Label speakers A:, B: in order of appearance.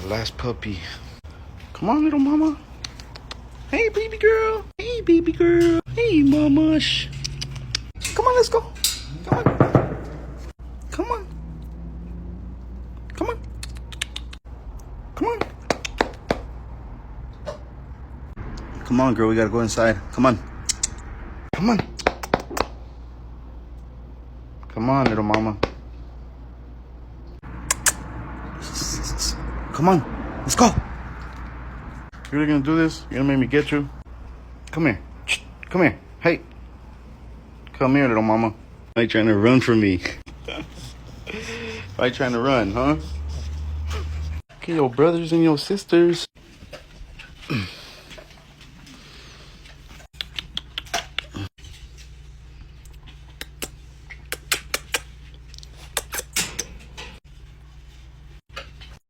A: The last puppy. Come on, little mama. Hey, baby girl. Hey, baby girl. Hey, mama. Shh. Come on, let's go. Come on. Come on. Come on. Come on. Come on, girl. We gotta go inside. Come on. Come on. Come on, little mama. Come on. Let's go. You really gonna do this? You gonna make me get you? Come here. Come here. Hey. Come here, little mama. Why are you trying to run from me? Why are you trying to run, huh? Okay, your brothers and your sisters.